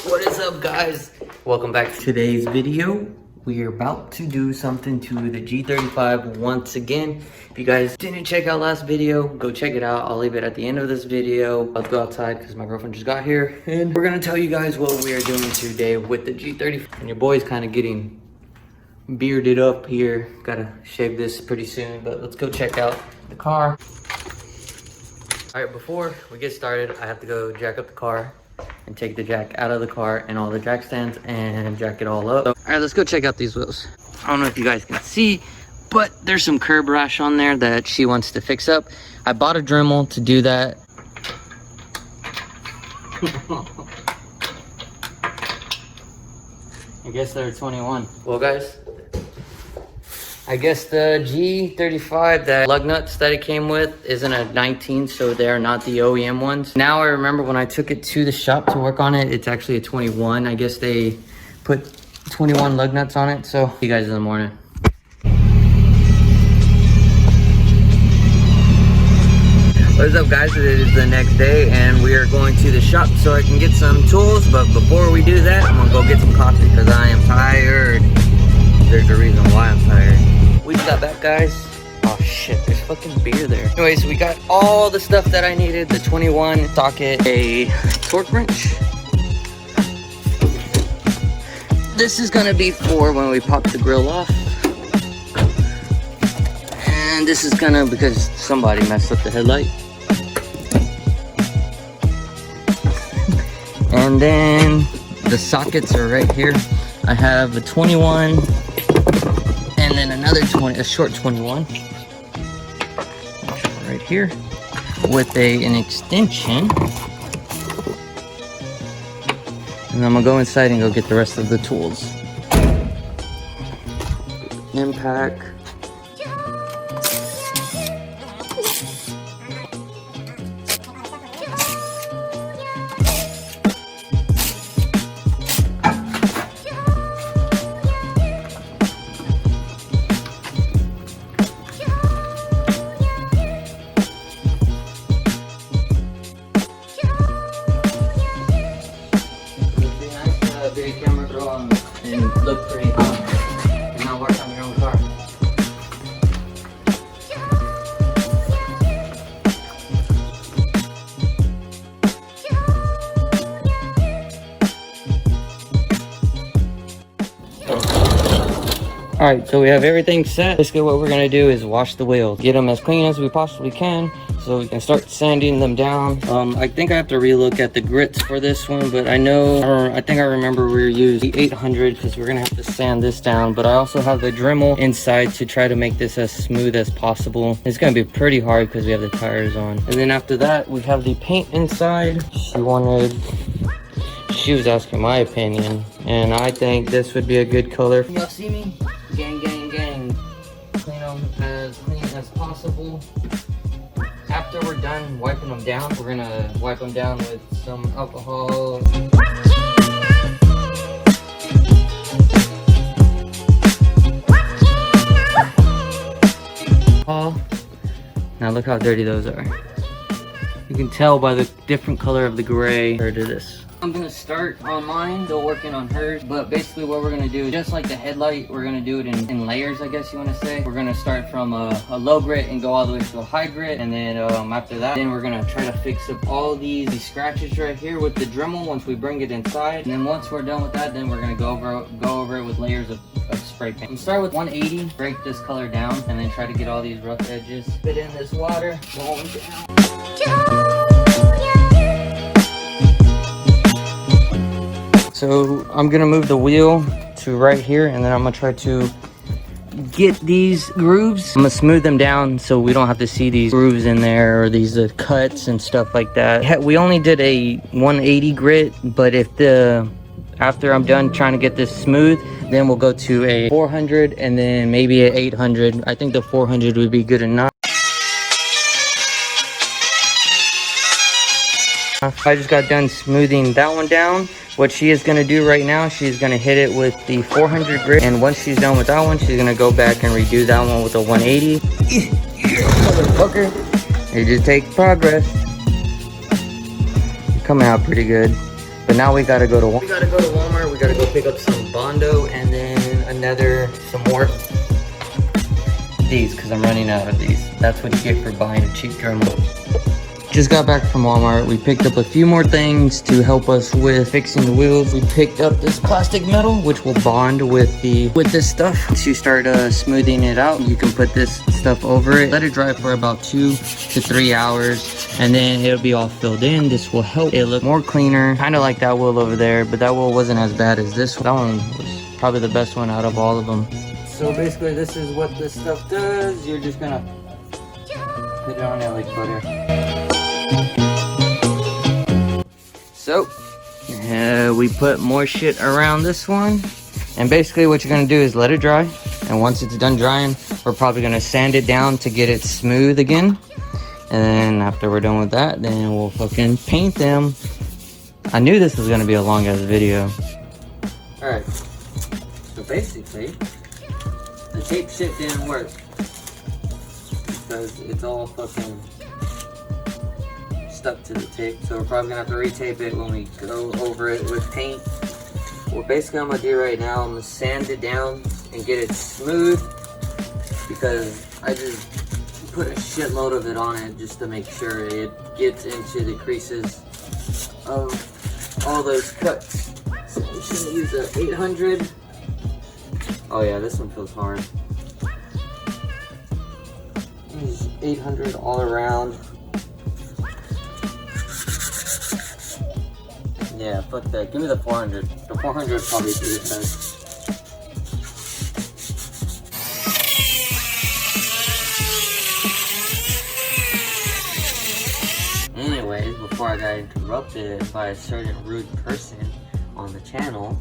What is up, guys? Welcome back to today's video. We are about to do something to the G35 once again. If you guys didn't check out last video, go check it out. I'll leave it at the end of this video. Let's go outside because my girlfriend just got here. And we're gonna tell you guys what we are doing today with the G35. And your boy's kind of getting bearded up here. Gotta shave this pretty soon, but let's go check out the car. All right, before we get started, I have to go jack up the car and take the jack out of the car and all the jack stands and jack it all up. So, all right, let's go check out these wheels. I don't know if you guys can see, but there's some curb rash on there that she wants to fix up. I bought a Dremel to do that. I guess they're 21. Well, guys, I guess the G35, that lug nuts that it came with, isn't a 19, so they're not the OEM ones. Now I remember when I took it to the shop to work on it, it's actually a 21. I guess they put 21 lug nuts on it, so see you guys in the morning. What's up, guys? It is the next day and we are going to the shop so I can get some tools, but before we do that, I'm gonna go get some coffee because I am tired. There's a reason why I'm tired. We just got back, guys. Oh shit, there's fucking beer there. Anyways, we got all the stuff that I needed. The 21 socket, a torque wrench. This is gonna be for when we pop the grill off. And this is gonna, because somebody messed up the headlight. And then the sockets are right here. I have a 21. And then another 20, a short 21 right here with an extension. And I'm gonna go inside and go get the rest of the tools. Impact. And look pretty hot and not work on your own car. Alright, so we have everything set. Basically what we're going to do is wash the wheels. Get them as clean as we possibly can so we can start sanding them down. I think I have to relook at the grits for this one, but I think I remember we were using the 800 because we're going to have to sand this down. But I also have the Dremel inside to try to make this as smooth as possible. It's going to be pretty hard because we have the tires on. And then after that, we have the paint inside. She was asking my opinion, and I think this would be a good color. Y'all see me? Gang, gang, gang. Clean them as clean as possible. After we're done wiping them down, we're gonna wipe them down with some alcohol. Now look how dirty those are. You can tell by the different color of the gray compared to this. I'm gonna start on mine, still working on hers, but basically what we're gonna do, just like the headlight, we're gonna do it in layers, I guess you wanna say. We're gonna start from a low grit and go all the way to a high grit, and then after that, then we're gonna try to fix up all these scratches right here with the Dremel once we bring it inside. And then once we're done with that, then we're gonna go over it with layers of spray paint. I'm start with 180, break this color down, and then try to get all these rough edges. Spit in this water, going down. So I'm gonna move the wheel to right here, and then I'm gonna try to get these grooves. I'm gonna smooth them down so we don't have to see these grooves in there or these cuts and stuff like that. We only did a 180 grit, but after I'm done trying to get this smooth, then we'll go to a 400 and then maybe an 800. I think the 400 would be good enough. I just got done smoothing that one down. What she is going to do right now, she's going to hit it with the 400 grit, and once she's done with that one, she's going to go back and redo that one with a 180. Motherfucker, it just takes progress. You're coming out pretty good. But now we gotta go to Walmart. We gotta go pick up some Bondo and then some more these, because I'm running out of these. That's what you get for buying a cheap Dremel. Just got back from Walmart. We picked up a few more things to help us with fixing the wheels. We picked up this plastic metal, which will bond with this stuff. Once you start smoothing it out, you can put this stuff over it. Let it dry for about 2 to 3 hours, and then it'll be all filled in. This will help it look more cleaner, kind of like that wheel over there, but that wheel wasn't as bad as this one. That one was probably the best one out of all of them. So basically, this is what this stuff does. You're just gonna put it on there like butter. So, we put more shit around this one. And basically what you're gonna do is let it dry. And once it's done drying, we're probably gonna sand it down to get it smooth again. And then after we're done with that, then we'll fucking paint them. I knew this was gonna be a long ass video. Alright, so basically, the tape shit didn't work. Because it's all fucking stuck to the tape, so we're probably gonna have to retape it when we go over it with paint. What basically I'm gonna do right now, I'm gonna sand it down and get it smooth, because I just put a shitload of it on it just to make sure it gets into the creases of all those cuts. So I'm just gonna use a 800. Oh yeah, this one feels hard. Use 800 all around. Yeah, fuck that. Give me the 400. The 400 would probably be the best. Anyways, before I got interrupted by a certain rude person on the channel,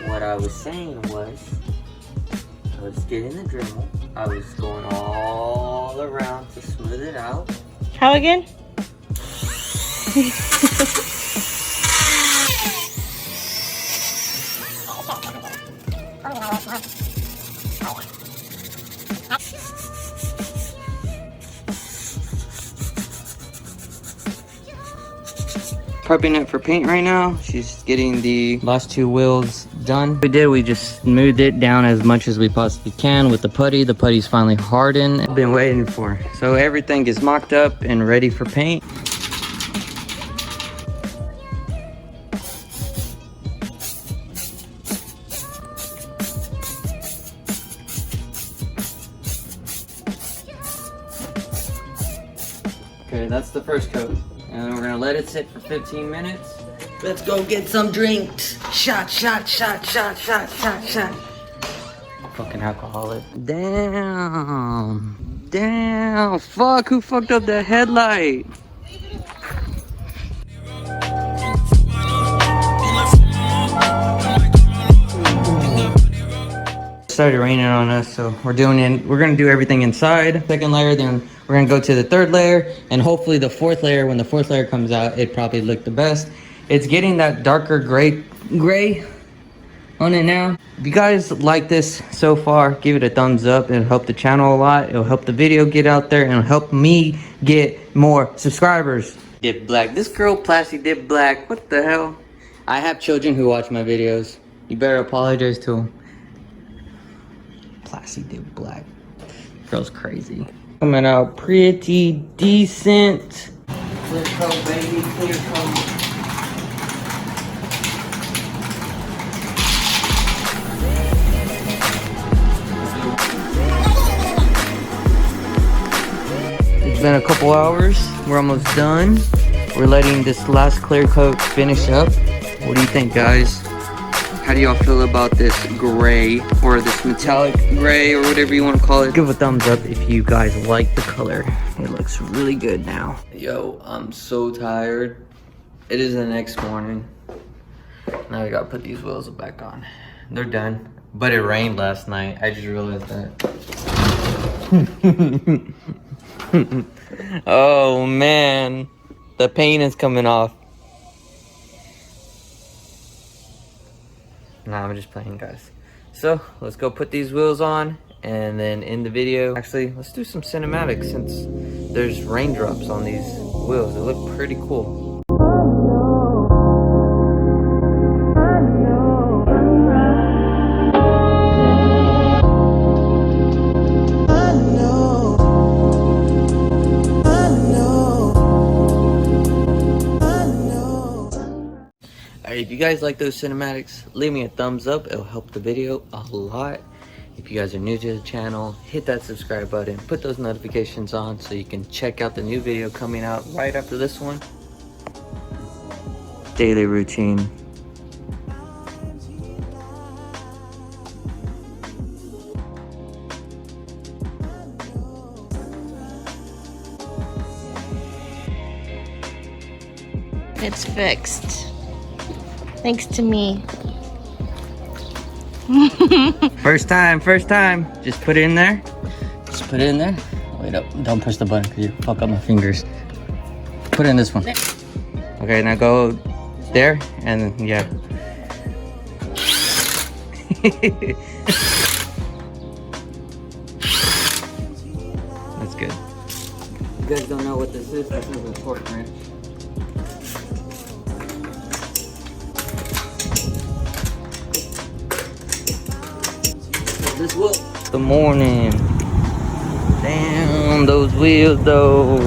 what I was saying was, I was getting the Dremel. I was going all around to smooth it out. How again? Prepping it for paint right now. She's getting the last 2 wheels done. We just smoothed it down as much as we possibly can with the putty. The putty's finally hardened. I've been waiting for. So everything is mocked up and ready for paint. Okay, that's the first coat. And we're gonna let it sit for 15 minutes. Let's go get some drinks. Shot, shot, shot, shot, shot, shot, shot. Fucking alcoholic. Damn. Damn. Fuck, who fucked up the headlight? Started raining on us, so we're gonna do everything inside. Second layer, then we're gonna go to the 3rd layer, and hopefully the 4th layer. When the 4th layer comes out, it probably look the best. It's getting that darker gray on it now. If you guys like this so far, give it a thumbs up. It'll help the channel a lot. It'll help the video get out there, and it'll help me get more subscribers. Dip black. This girl plastic dip black. What the hell? I have children who watch my videos. You better apologize to them. Plastic dip black. Girl's crazy. Coming out pretty decent. Clear coat, baby. Clear coat. It's been a couple hours. We're almost done. We're letting this last clear coat finish up. What do you think, guys? How do y'all feel about this gray, or this metallic gray, or whatever you want to call it? Give a thumbs up if you guys like the color. It looks really good now. Yo, I'm so tired. It is the next morning. Now I gotta put these wheels back on. They're done. But it rained last night. I just realized that. Oh man. The paint is coming off. Nah, I'm just playing, guys. So, let's go put these wheels on, and then in the video, actually, let's do some cinematics since there's raindrops on these wheels. They look pretty cool. Alright, if you guys like those cinematics, leave me a thumbs up. It'll help the video a lot. If you guys are new to the channel, hit that subscribe button, put those notifications on so you can check out the new video coming out right after this one. Daily routine. It's fixed. Thanks to me. First time. Just put it in there. Just put it in there. Wait up, don't push the button because you fuck up my fingers. Put it in this one. Okay, now go there and then, yeah. That's good. You guys don't know what this is a torque wrench. This wheel. Good morning. Damn, those wheels though.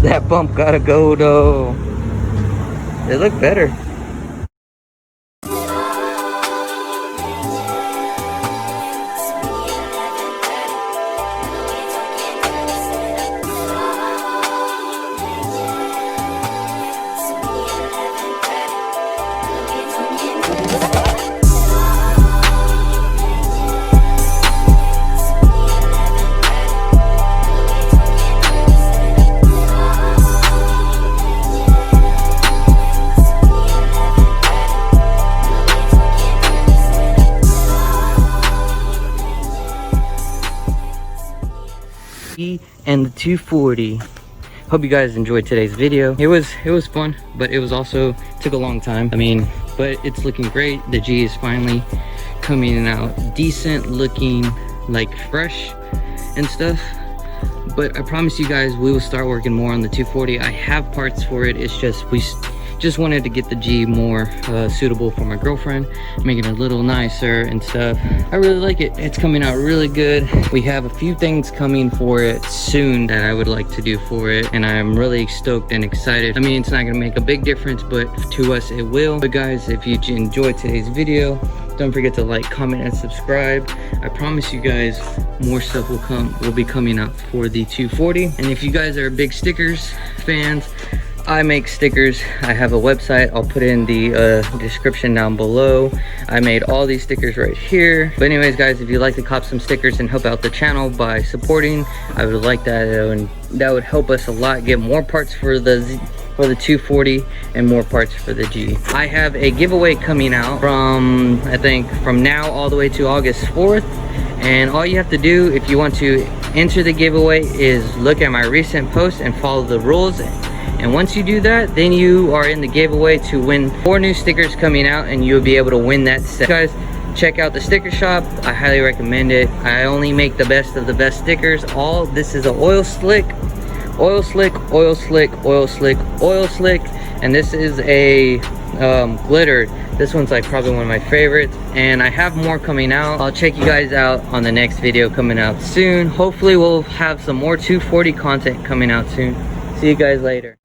That bump gotta go though. They look better. And the 240. Hope you guys enjoyed today's video. It was fun, but it was also took a long time. I mean, but it's looking great. The G is finally coming out decent, looking like fresh and stuff. But I promise you guys we will start working more on the 240. I have parts for it. It's just we just wanted to get the G more suitable for my girlfriend, make it a little nicer and stuff. I really like it. It's coming out really good. We have a few things coming for it soon that I would like to do for it, and I'm really stoked and excited. I mean, it's not gonna make a big difference, but to us it will. But guys, if you enjoyed today's video, don't forget to like, comment, and subscribe. I promise you guys more stuff will be coming up for the 240. And if you guys are big stickers fans, I make stickers. I have a website. I'll put in the description down below. I made all these stickers right here. But anyways, guys, if you'd like to cop some stickers and help out the channel by supporting, I would like that. And that would help us a lot, get more parts for the 240 and more parts for the G. I have a giveaway coming out from, I think, from now all the way to August 4th. And all you have to do if you want to enter the giveaway is look at my recent posts and follow the rules. And once you do that, then you are in the giveaway to win 4 new stickers coming out, and you'll be able to win that set. Guys, check out the sticker shop. I highly recommend it. I only make the best of the best stickers. This is an oil slick, oil slick, oil slick, oil slick, oil slick, and this is a glittered. This one's like probably one of my favorites, and I have more coming out. I'll check you guys out on the next video coming out soon. Hopefully we'll have some more 240 content coming out soon. See you guys later.